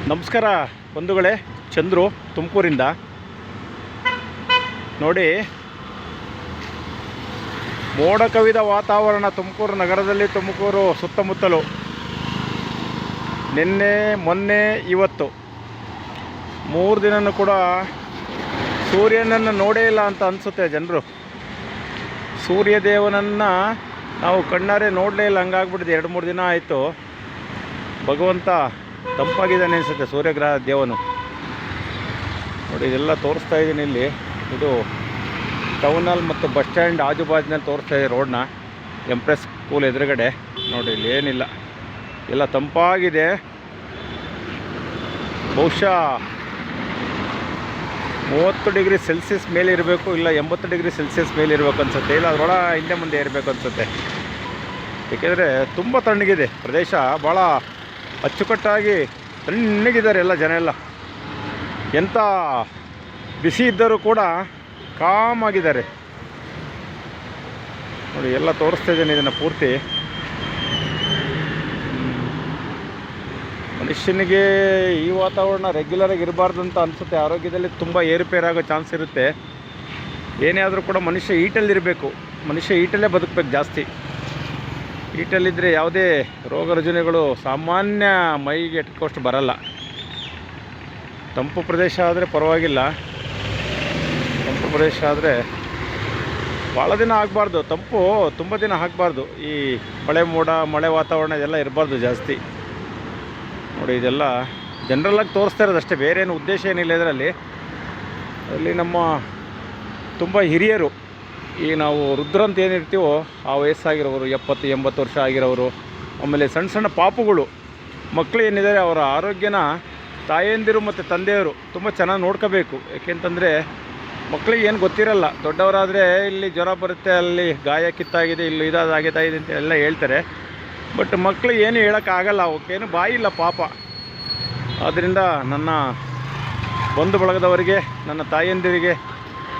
ನಮಸ್ಕಾರ ಬಂಧುಗಳೇ, ಚಂದ್ರು ತುಮಕೂರಿಂದ. ನೋಡಿ, ಮೋಡ ಕವಿದ ವಾತಾವರಣ ತುಮಕೂರು ನಗರದಲ್ಲಿ, ತುಮಕೂರು ಸುತ್ತಮುತ್ತಲು. ನಿನ್ನೆ ಮೊನ್ನೆ ಇವತ್ತು 3 ದಿನನೂ ಕೂಡ ಸೂರ್ಯನನ್ನು ನೋಡೇ ಇಲ್ಲ ಅಂತ ಅನಿಸುತ್ತೆ ಜನರು. ಸೂರ್ಯದೇವನನ್ನು ನಾವು ಕಣ್ಣಾರೆ ನೋಡಲೇ ಇಲ್ಲ, ಹಂಗಾಗ್ಬಿಟ್ಟಿದೆ. 2-3 ದಿನ ಆಯಿತು. ಭಗವಂತ ತಂಪಾಗಿದ್ದಾನೆ ಅನಿಸುತ್ತೆ, ಸೂರ್ಯಗ್ರಹ ದೇವನು. ನೋಡಿ, ಇದೆಲ್ಲ ತೋರಿಸ್ತಾ ಇದ್ದೀನಿ ಇಲ್ಲಿ. ಇದು ಟೌನಲ್ಲಿ ಮತ್ತು ಬಸ್ ಸ್ಟ್ಯಾಂಡ್ ಆಜುಬಾಜಿನಲ್ಲಿ ತೋರಿಸ್ತಾ ಇದೆ ರೋಡ್ನ. ಎಂಪ್ರೆಸ್ ಸ್ಕೂಲ್ ಎದುರುಗಡೆ ನೋಡಿ, ಇಲ್ಲಿ ಏನಿಲ್ಲ, ಎಲ್ಲ ತಂಪಾಗಿದೆ. ಬಹುಶಃ 30 ಡಿಗ್ರಿ ಸೆಲ್ಸಿಯಸ್ ಮೇಲೆ ಇರಬೇಕು, ಇಲ್ಲ 80 ಡಿಗ್ರಿ ಸೆಲ್ಸಿಯಸ್ ಮೇಲೆ ಇರಬೇಕು ಅನಿಸುತ್ತೆ. ಇಲ್ಲ ಅದರೊಳ ಹಿಂದೆ ಮುಂದೆ ಇರಬೇಕು ಅನಿಸುತ್ತೆ. ಏಕೆಂದರೆ ತುಂಬ ತಣ್ಣಗಿದೆ ಪ್ರದೇಶ. ಭಾಳ ಅಚ್ಚುಕಟ್ಟಾಗಿ ತಣ್ಣಗಿದ್ದಾರೆ ಎಲ್ಲ ಜನ. ಎಲ್ಲ ಎಂಥ ಬಿಸಿ ಇದ್ದರೂ ಕೂಡ ಕಾಮ್ ಆಗಿದ್ದಾರೆ. ನೋಡಿ, ಎಲ್ಲ ತೋರಿಸ್ತಾ ಇದ್ದೇನೆ ಇದನ್ನು ಪೂರ್ತಿ. ಮನುಷ್ಯನಿಗೆ ಈ ವಾತಾವರಣ ರೆಗ್ಯುಲರಾಗಿ ಇರಬಾರ್ದು ಅಂತ ಅನಿಸುತ್ತೆ. ಆರೋಗ್ಯದಲ್ಲಿ ತುಂಬ ಏರುಪೇರಾಗೋ ಚಾನ್ಸ್ ಇರುತ್ತೆ. ಏನೇ ಆದರೂ ಕೂಡ ಮನುಷ್ಯ ಈಟಲ್ಲಿರಬೇಕು. ಮನುಷ್ಯ ಈಟಲ್ಲೇ ಬದುಕಬೇಕು ಜಾಸ್ತಿ. ಈಟಲ್ಲಿದ್ದರೆ ಯಾವುದೇ ರೋಗ ರುಜಿನಗಳು ಸಾಮಾನ್ಯ ಮೈಗೆ ಎಟ್ಕೋಷ್ಟು ಬರಲ್ಲ. ತಂಪು ಪ್ರದೇಶ ಆದರೆ ಪರವಾಗಿಲ್ಲ. ತಂಪು ಪ್ರದೇಶ ಆದರೆ ಭಾಳ ದಿನ ಆಗಬಾರ್ದು, ತಂಪು ತುಂಬ ದಿನ ಆಗಬಾರ್ದು. ಈ ಮಳೆ ವಾತಾವರಣ ಇದೆಲ್ಲ ಇರಬಾರ್ದು ಜಾಸ್ತಿ. ನೋಡಿ, ಇದೆಲ್ಲ ಜನರಲ್ಲಾಗಿ ತೋರಿಸ್ತಾ ಇರೋದು ಅಷ್ಟೇ, ಬೇರೆ ಏನು ಉದ್ದೇಶ ಏನಿಲ್ಲ ಇದರಲ್ಲಿ. ಅಲ್ಲಿ ನಮ್ಮ ತುಂಬ ಹಿರಿಯರು, ಈ ನಾವು ವೃದ್ಧರು ಅಂತ ಏನಿರ್ತೀವೋ ಆ ವಯಸ್ಸಾಗಿರೋರು, 70-80 ವರ್ಷ ಆಗಿರೋರು, ಆಮೇಲೆ ಸಣ್ಣ ಸಣ್ಣ ಪಾಪುಗಳು, ಮಕ್ಕಳು ಏನಿದ್ದಾರೆ ಅವರ ಆರೋಗ್ಯನ ತಾಯಂದಿರು ಮತ್ತು ತಂದೆಯವರು ತುಂಬ ಚೆನ್ನಾಗಿ ನೋಡ್ಕೋಬೇಕು. ಏಕೆಂತಂದರೆ ಮಕ್ಕಳಿಗೆ ಏನು ಗೊತ್ತಿರಲ್ಲ. ದೊಡ್ಡವರಾದರೆ ಇಲ್ಲಿ ಜ್ವರ ಬರುತ್ತೆ, ಅಲ್ಲಿ ಗಾಯ ಕಿತ್ತಾಗಿದೆ, ಇಲ್ಲಿ ಇದಾಗಿದೆ ಅಂತ ಎಲ್ಲ ಹೇಳ್ತಾರೆ. ಬಟ್ ಮಕ್ಕಳಿಗೆ ಏನು ಹೇಳೋಕ್ಕಾಗಲ್ಲ, ಅವಕ್ಕೇನು ಬಾಯಿಲ್ಲ ಪಾಪ. ಆದ್ದರಿಂದ ನನ್ನ ಬಂಧು ಬಳಗದವರಿಗೆ, ನನ್ನ ತಾಯಂದಿರಿಗೆ,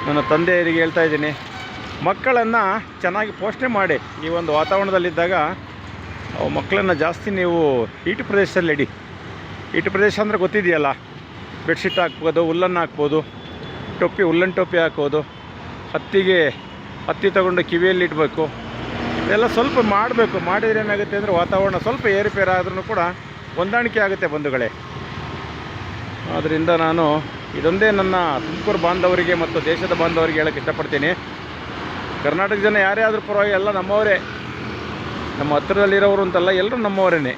ನನ್ನ ತಂದೆಯರಿಗೆ ಹೇಳ್ತಾ ಇದ್ದೀನಿ, ಮಕ್ಕಳನ್ನು ಚೆನ್ನಾಗಿ ಪೋಷಣೆ ಮಾಡಿ. ಈ ಒಂದು ವಾತಾವರಣದಲ್ಲಿದ್ದಾಗ ಮಕ್ಕಳನ್ನು ಜಾಸ್ತಿ ನೀವು ಹೀಟ್ ಪ್ರದೇಶದಲ್ಲಿ ಇಡಿ. ಹೀಟ್ ಪ್ರದೇಶ ಅಂದರೆ ಗೊತ್ತಿದೆಯಲ್ಲ, ಬೆಡ್ಶೀಟ್ ಹಾಕ್ಬೋದು, ಹುಲ್ಲನ್ನು ಹಾಕ್ಬೋದು, ಹುಲ್ಲನ್ ಟೋಪಿ ಹಾಕೋದು, ಹತ್ತಿ ತಗೊಂಡು ಕಿವಿಯಲ್ಲಿ ಇಡಬೇಕು. ಇದೆಲ್ಲ ಸ್ವಲ್ಪ ಮಾಡಬೇಕು. ಮಾಡಿದರೆ ಏನಾಗುತ್ತೆ ಅಂದರೆ ವಾತಾವರಣ ಸ್ವಲ್ಪ ಏರುಪೇರು ಆದ್ರೂ ಕೂಡ ಹೊಂದಾಣಿಕೆ ಆಗುತ್ತೆ ಬಂಧುಗಳೇ. ಆದ್ದರಿಂದ ನಾನು ಇದೊಂದೇ ನನ್ನ ತುಮಕೂರು ಬಾಂಧವರಿಗೆ ಮತ್ತು ದೇಶದ ಬಾಂಧವರಿಗೆ ಹೇಳೋಕ್ಕೆ ಇಷ್ಟಪಡ್ತೀನಿ. ಕರ್ನಾಟಕ ಜನ ಯಾರೇ ಆದರೂ ಪರವಾಗಿ ಎಲ್ಲ ನಮ್ಮವರೇ, ನಮ್ಮ ಹತ್ತಿರದಲ್ಲಿರೋರು ಅಂತಲ್ಲ, ಎಲ್ಲರೂ ನಮ್ಮವರೇ.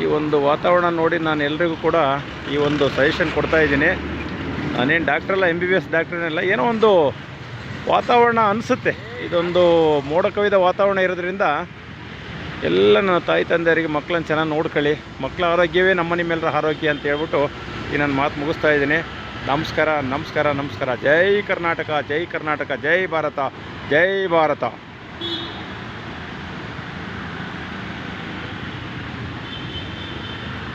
ಈ ಒಂದು ವಾತಾವರಣ ನೋಡಿ ನಾನು ಎಲ್ರಿಗೂ ಕೂಡ ಈ ಒಂದು ಸಜೆಷನ್ ಕೊಡ್ತಾಯಿದ್ದೀನಿ. ನಾನೇನು ಡಾಕ್ಟ್ರಲ್ಲ, MBBS ಡಾಕ್ಟ್ರನ್ನೆಲ್ಲ, ಏನೋ ಒಂದು ವಾತಾವರಣ ಅನಿಸುತ್ತೆ. ಇದೊಂದು ಮೋಡ ಕವಿದ ವಾತಾವರಣ ಇರೋದ್ರಿಂದ ಎಲ್ಲ ನನ್ನ ತಾಯಿ ತಂದೆಯರಿಗೆ ಮಕ್ಕಳನ್ನು ಚೆನ್ನಾಗಿ ನೋಡ್ಕೊಳ್ಳಿ. ಮಕ್ಕಳ ಆರೋಗ್ಯವೇ ನಿಮ್ಮೆಲ್ಲರ ಆರೋಗ್ಯ ಅಂತ ಹೇಳ್ಬಿಟ್ಟು ಈ ನನ್ನ ಮಾತು ಮುಗಿಸ್ತಾ ಇದ್ದೀನಿ. ನಮಸ್ಕಾರ. ಜೈ ಕರ್ನಾಟಕ, ಜೈ ಕರ್ನಾಟಕ, ಜೈ ಭಾರತ, ಜೈ ಭಾರತ.